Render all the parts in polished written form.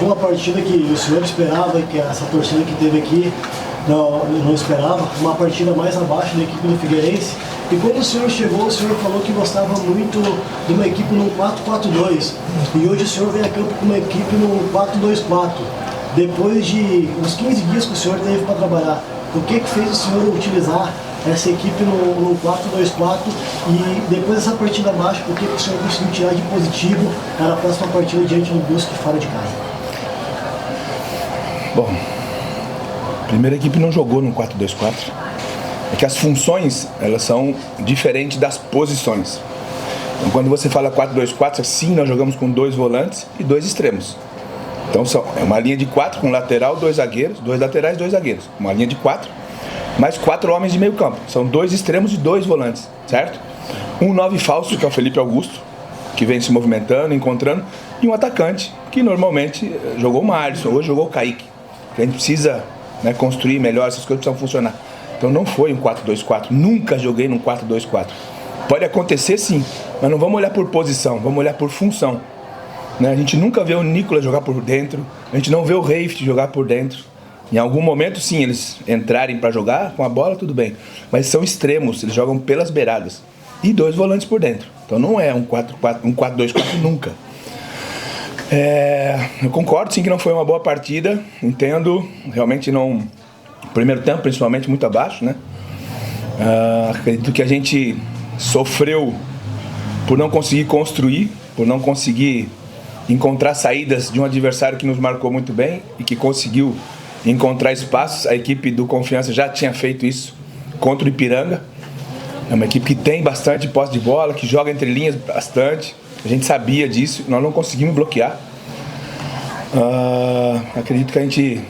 Uma partida que o senhor esperava e que essa torcida que teve aqui não esperava, uma partida mais abaixo da equipe do Figueirense. E quando o senhor chegou, o senhor falou que gostava muito de uma equipe no 4-4-2. E hoje o senhor vem a campo com uma equipe no 4-2-4. Depois de uns 15 dias que o senhor teve para trabalhar, o que fez o senhor utilizar essa equipe no 4-2-4 e depois dessa partida abaixo, o que o senhor conseguiu tirar de positivo para a próxima partida diante do Brusque fora de casa? Bom, a primeira equipe não jogou no 4-2-4. É que as funções, elas são diferentes das posições. Então, quando você fala 4-2-4, sim, nós jogamos com 2 volantes e 2 extremos. Então, é uma linha de 4 com lateral, 2 zagueiros, 2 laterais, 2 zagueiros. Uma linha de 4, mais 4 homens de meio campo. São 2 extremos e 2 volantes, certo? Um 9 falso, que é o Felipe Augusto, que vem se movimentando, encontrando, e um atacante, que normalmente jogou o Márcio, hoje jogou o Kaique. A gente precisa, né, construir melhor, essas coisas precisam funcionar. Então não foi um 4-2-4, nunca joguei num 4-2-4. Pode acontecer sim, mas não vamos olhar por posição, vamos olhar por função. Né? A gente nunca vê o Nicolas jogar por dentro, a gente não vê o Reift jogar por dentro. Em algum momento sim, eles entrarem para jogar com a bola, tudo bem. Mas são extremos, eles jogam pelas beiradas. E 2 volantes por dentro. Então não é um 4-2-4 nunca. Eu concordo sim que não foi uma boa partida, entendo, realmente não... Primeiro tempo, principalmente, muito abaixo, né? Acredito que a gente sofreu por não conseguir construir, por não conseguir encontrar saídas de um adversário que nos marcou muito bem e que conseguiu encontrar espaços. A equipe do Confiança já tinha feito isso contra o Ipiranga. É uma equipe que tem bastante posse de bola, que joga entre linhas bastante. A gente sabia disso, nós não conseguimos bloquear. Acredito que a gente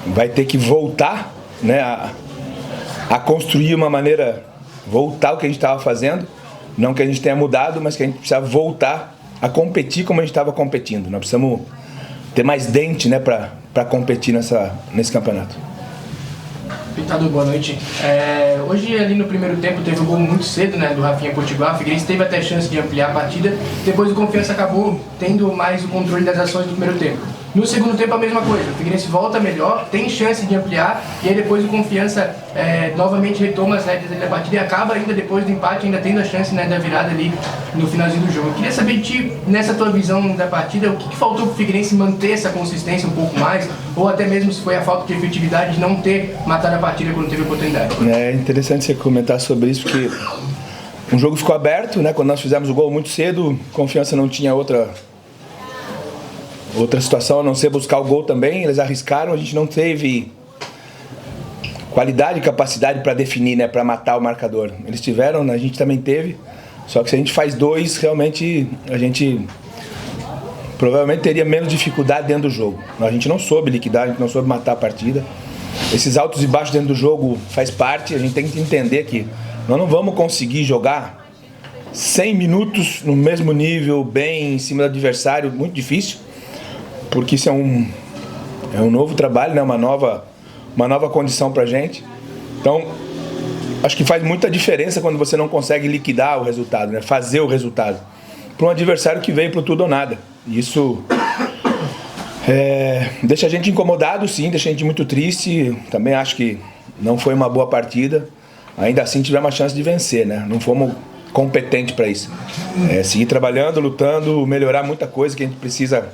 vai ter que voltar, né, a construir uma maneira, voltar o que a gente estava fazendo, não que a gente tenha mudado, mas que a gente precisa voltar a competir como a gente estava competindo. Nós precisamos ter mais dente, né, para competir nesse campeonato. Pintado, boa noite. Hoje ali no primeiro tempo teve um gol muito cedo, né, do Rafinha Potiguar. O Figueirense teve até chance de ampliar a partida. Depois o Confiança acabou tendo mais o controle das ações do primeiro tempo. No segundo tempo a mesma coisa, o Figueirense volta melhor, tem chance de ampliar e aí depois o Confiança novamente retoma as rédeas da partida e acaba ainda depois do empate, ainda tendo a chance, né, da virada ali no finalzinho do jogo. Eu queria saber de ti, nessa tua visão da partida, o que faltou para o Figueirense manter essa consistência um pouco mais, ou até mesmo se foi a falta de efetividade de não ter matado a partida quando teve a oportunidade. É interessante você comentar sobre isso, porque o jogo ficou aberto, né, quando nós fizemos o gol muito cedo, Confiança não tinha outra situação a não ser buscar o gol também. Eles arriscaram, a gente não teve qualidade e capacidade para definir, né, para matar o marcador. Eles tiveram, a gente também teve, só que se a gente faz 2, realmente a gente provavelmente teria menos dificuldade dentro do jogo. A gente não soube liquidar, a gente não soube matar a partida. Esses altos e baixos dentro do jogo faz parte, a gente tem que entender que nós não vamos conseguir jogar 100 minutos no mesmo nível, bem em cima do adversário, muito difícil. Porque isso é um novo trabalho, né? uma nova condição pra gente. Então, acho que faz muita diferença quando você não consegue liquidar o resultado, né? Fazer o resultado. Para um adversário que veio pro tudo ou nada. E isso deixa a gente incomodado, sim, deixa a gente muito triste. Também acho que não foi uma boa partida. Ainda assim tivemos uma chance de vencer, né? Não fomos competentes para isso. Seguir trabalhando, lutando, melhorar muita coisa que a gente precisa.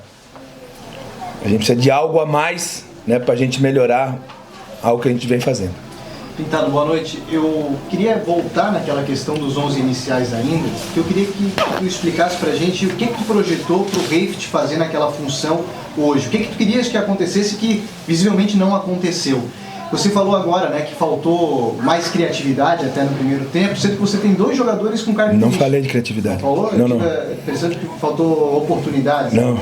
A gente precisa de algo a mais, né, para a gente melhorar algo que a gente vem fazendo. Pintado, boa noite. Eu queria voltar naquela questão dos 11 iniciais ainda, que eu queria que tu explicasse pra gente o que tu projetou pro Reift fazer naquela função hoje. O que tu querias que acontecesse que visivelmente não aconteceu? Você falou agora, né, que faltou mais criatividade até no primeiro tempo, sendo que você tem 2 jogadores com características. Não falei de criatividade. Falou? Não. Pensando que faltou oportunidades. Não.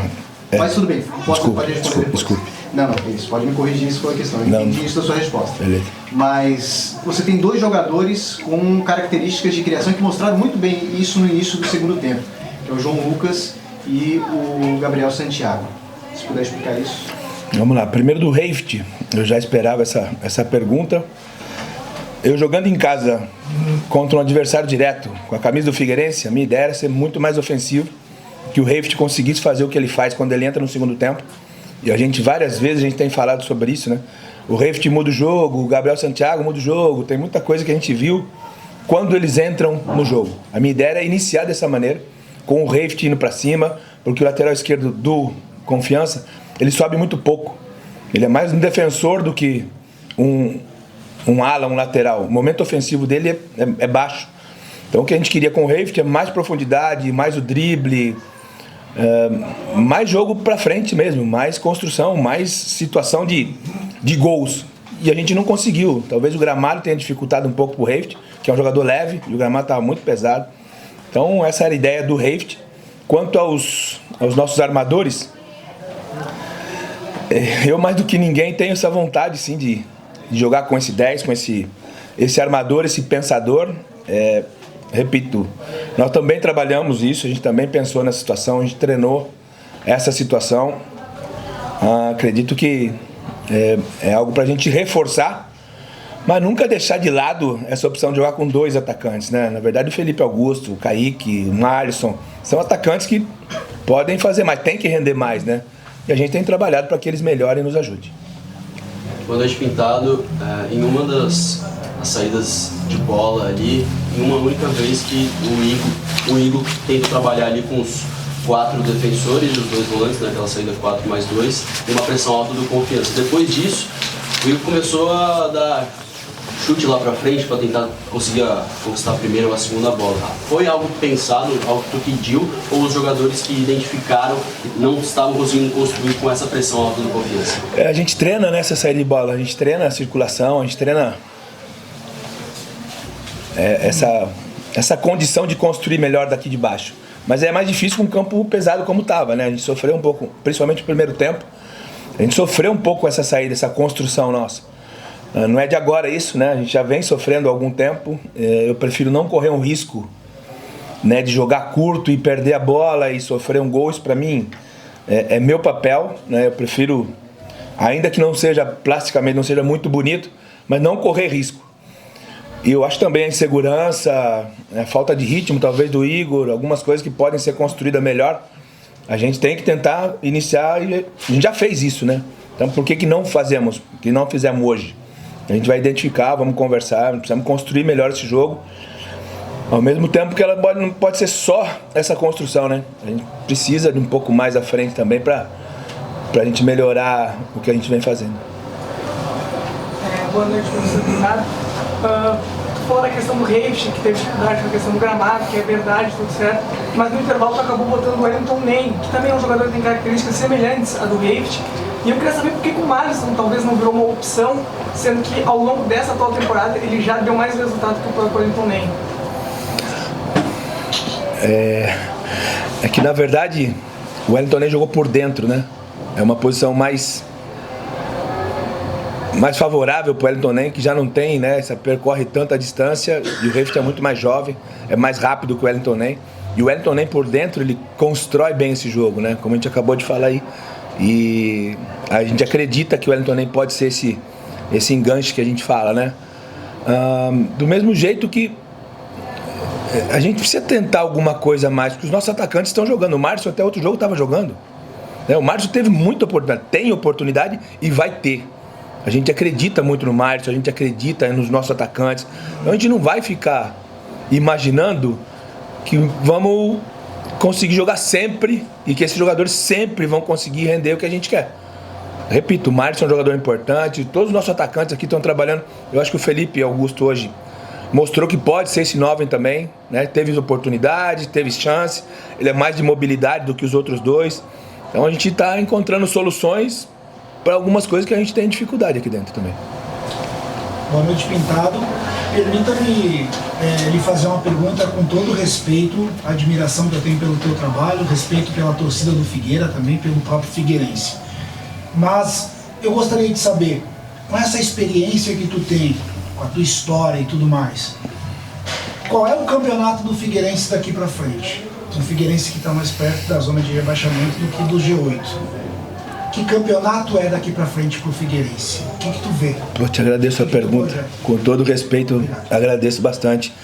Mas tudo bem, pode responder depois. Desculpe. Não, isso, pode me corrigir se for a questão. Eu entendi isso da sua resposta. Beleza. Mas você tem 2 jogadores com características de criação que mostraram muito bem isso no início do segundo tempo, que é o João Lucas e o Gabriel Santiago. Se puder explicar isso. Vamos lá. Primeiro do Reift, eu já esperava essa pergunta. Eu jogando em casa contra um adversário direto, com a camisa do Figueirense, a minha ideia era ser muito mais ofensivo, que o Reift conseguisse fazer o que ele faz quando ele entra no segundo tempo, e a gente várias vezes a gente tem falado sobre isso, né? O Reift muda o jogo, o Gabriel Santiago muda o jogo, tem muita coisa que a gente viu quando eles entram no jogo. A minha ideia era iniciar dessa maneira, com o Reift indo para cima, porque o lateral esquerdo do Confiança, ele sobe muito pouco. Ele é mais um defensor do que um ala, um lateral. O momento ofensivo dele é baixo. Então o que a gente queria com o Reift é mais profundidade, mais o drible, mais jogo para frente mesmo, mais construção, mais situação de gols. E a gente não conseguiu. Talvez o gramado tenha dificultado um pouco pro Reift, que é um jogador leve, e o gramado estava muito pesado. Então essa era a ideia do Reift. Quanto aos nossos armadores, eu mais do que ninguém tenho essa vontade sim de jogar com esse 10, com esse armador, esse pensador. Repito, nós também trabalhamos isso, a gente também pensou nessa situação, a gente treinou essa situação. Acredito que é algo para a gente reforçar, mas nunca deixar de lado essa opção de jogar com 2 atacantes, né? Na verdade, o Felipe Augusto, o Kaique, o Marisson, são atacantes que podem fazer mais, tem que render mais, né? E a gente tem trabalhado para que eles melhorem e nos ajudem. Boa noite, Pintado. Em uma das saídas de bola ali, em uma única vez que o Igor tentou trabalhar ali com os 4 defensores, os 2 volantes, naquela saída 4+2, e uma pressão alta do Confiança. Depois disso, o Igor começou a dar chute lá pra frente para tentar conseguir conquistar a primeira ou a segunda bola. Foi algo pensado, algo que tu pediu, ou os jogadores que identificaram não estavam conseguindo construir com essa pressão alta do Confiança? A gente treina nessa saída de bola, a gente treina a circulação, a gente treina essa condição de construir melhor daqui de baixo. Mas é mais difícil com um campo pesado como estava, né? A gente sofreu um pouco, principalmente no primeiro tempo, a gente sofreu um pouco essa saída, essa construção nossa. Não é de agora isso, né? A gente já vem sofrendo há algum tempo. Eu prefiro não correr um risco, né, de jogar curto e perder a bola e sofrer um gol. Isso para mim é meu papel, né? Eu prefiro, ainda que não seja plasticamente, não seja muito bonito, mas não correr risco. E eu acho também a insegurança, a falta de ritmo talvez do Igor, algumas coisas que podem ser construídas melhor. A gente tem que tentar iniciar, e a gente já fez isso, né? Então por que não fazemos, que não fizemos hoje? A gente vai identificar, vamos conversar, precisamos construir melhor esse jogo. Ao mesmo tempo que ela não pode ser só essa construção, né? A gente precisa de um pouco mais à frente também para a gente melhorar o que a gente vem fazendo. Boa noite, professor Pintado. Tu falou da questão do Reift, que teve dificuldade com a questão do gramado, que é verdade, tudo certo. Mas no intervalo tu acabou botando o Wellington Ney, que também é um jogador que tem características semelhantes à do Reift. E eu queria saber por que o Marisson talvez não virou uma opção, sendo que ao longo dessa atual temporada ele já deu mais resultado que o próprio Wellington Ney. É que na verdade o Wellington Ney jogou por dentro, né? É uma posição mais favorável para o Wellington Ney, que já não tem, né? Percorre tanta distância, e o Reift é muito mais jovem, é mais rápido que o Wellington Ney. E o Wellington Ney por dentro, ele constrói bem esse jogo, né? Como a gente acabou de falar aí. E a gente acredita que o Wellington Ney pode ser esse enganche que a gente fala, né? Do mesmo jeito que a gente precisa tentar alguma coisa a mais, porque os nossos atacantes estão jogando. O Márcio até outro jogo estava jogando, né? O Márcio teve muita oportunidade, tem oportunidade e vai ter. A gente acredita muito no Márcio, a gente acredita nos nossos atacantes. Então a gente não vai ficar imaginando que vamos conseguir jogar sempre e que esses jogadores sempre vão conseguir render o que a gente quer. Repito, o Márcio é um jogador importante, todos os nossos atacantes aqui estão trabalhando. Eu acho que o Felipe Augusto hoje mostrou que pode ser esse 9 também, né? Teve oportunidade, teve chance, ele é mais de mobilidade do que os outros dois. Então a gente está encontrando soluções para algumas coisas que a gente tem dificuldade aqui dentro também. Boa noite, Pintado. Permita-me lhe fazer uma pergunta com todo o respeito, a admiração que eu tenho pelo teu trabalho, respeito pela torcida do Figueira, também pelo próprio Figueirense. Mas eu gostaria de saber, com essa experiência que tu tem, com a tua história e tudo mais, qual é o campeonato do Figueirense daqui para frente? Um Figueirense que está mais perto da zona de rebaixamento do que do G8. Que campeonato é daqui para frente pro Figueirense? O que tu vê? Eu te agradeço a pergunta, com todo respeito, agradeço bastante.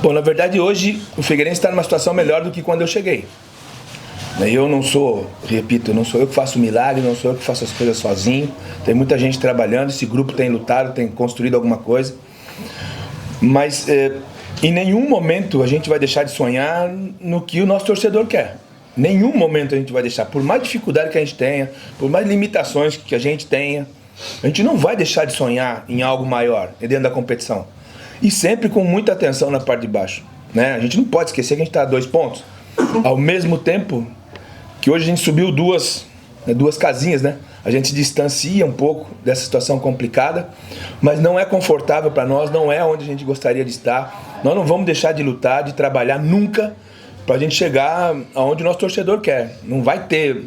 Bom, na verdade hoje o Figueirense está numa situação melhor do que quando eu cheguei. Eu não sou, repito, não sou eu que faço milagre, não sou eu que faço as coisas sozinho. Tem muita gente trabalhando, esse grupo tem lutado, tem construído alguma coisa. Mas em nenhum momento a gente vai deixar de sonhar no que o nosso torcedor quer. Nenhum momento a gente vai deixar, por mais dificuldade que a gente tenha, por mais limitações que a gente tenha, a gente não vai deixar de sonhar em algo maior dentro da competição. E sempre com muita atenção na parte de baixo, né? A gente não pode esquecer que a gente está a 2 pontos. Ao mesmo tempo que hoje a gente subiu duas casinhas, né? A gente se distancia um pouco dessa situação complicada, mas não é confortável para nós, não é onde a gente gostaria de estar. Nós não vamos deixar de lutar, de trabalhar nunca para a gente chegar aonde o nosso torcedor quer. Não vai ter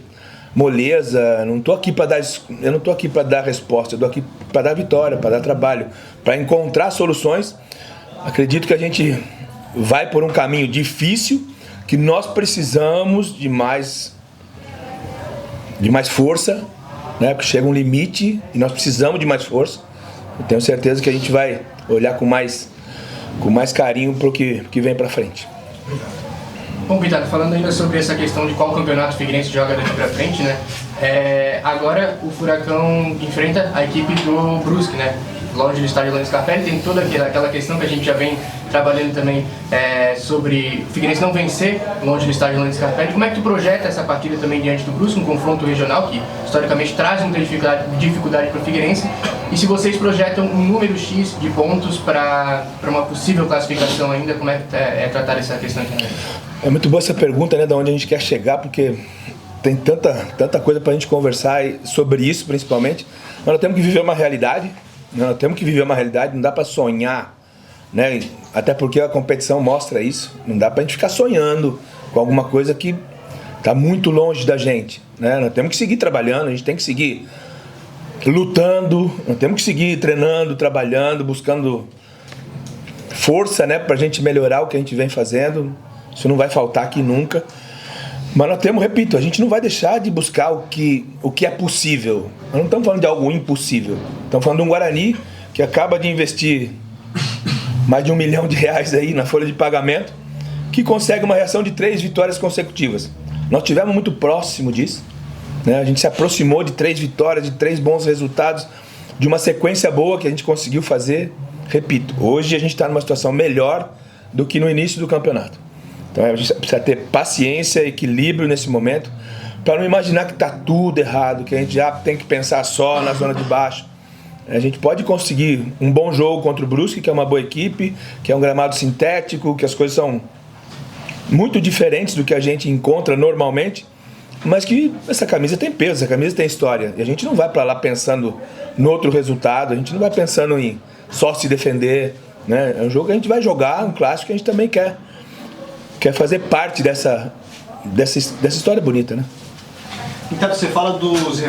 moleza, eu não estou aqui para dar resposta, eu estou aqui para dar vitória, para dar trabalho, para encontrar soluções. Acredito que a gente vai por um caminho difícil, que nós precisamos de mais força, né? Porque chega um limite e nós precisamos de mais força. Eu tenho certeza que a gente vai olhar com mais carinho para o que vem para frente. Bom, Pintado, falando ainda sobre essa questão de qual campeonato o Figueirense joga daqui pra frente, né? Agora o Furacão enfrenta a equipe do Brusque, né? Longe do estádio Orlando Scarpelli, tem toda aquela questão que a gente já vem trabalhando também sobre o Figueirense não vencer longe do estádio Orlando Scarpelli. Como é que tu projeta essa partida também diante do Brusque, um confronto regional que historicamente traz muita dificuldade para o Figueirense? E se vocês projetam um número X de pontos para uma possível classificação ainda, como é que é tratar essa questão aqui? É muito boa essa pergunta, né, de onde a gente quer chegar, porque tem tanta coisa para a gente conversar sobre isso, principalmente. Mas nós temos que viver uma realidade, não dá para sonhar, né? Até porque a competição mostra isso, não dá para a gente ficar sonhando com alguma coisa que está muito longe da gente, né? Nós temos que seguir trabalhando, a gente tem que seguir lutando, nós temos que seguir treinando, trabalhando, buscando força, né, para a gente melhorar o que a gente vem fazendo. Isso não vai faltar aqui nunca. Mas nós temos, repito, a gente não vai deixar de buscar o que é possível. Nós não estamos falando de algo impossível. Estamos falando de um Guarani que acaba de investir mais de R$1 milhão aí na folha de pagamento, que consegue uma reação de 3 vitórias consecutivas. Nós estivemos muito próximo disso, né? A gente se aproximou de 3 vitórias, de 3 bons resultados, de uma sequência boa que a gente conseguiu fazer. Repito, hoje a gente está numa situação melhor do que no início do campeonato. Então a gente precisa ter paciência, equilíbrio nesse momento, para não imaginar que está tudo errado, que a gente já tem que pensar só na zona de baixo. A gente pode conseguir um bom jogo contra o Brusque, que é uma boa equipe, que é um gramado sintético, que as coisas são muito diferentes do que a gente encontra normalmente, mas que essa camisa tem peso, essa camisa tem história. E a gente não vai para lá pensando no outro resultado, a gente não vai pensando em só se defender, né? É um jogo que a gente vai jogar, um clássico que a gente também quer fazer parte dessa história bonita, né? Então você fala dos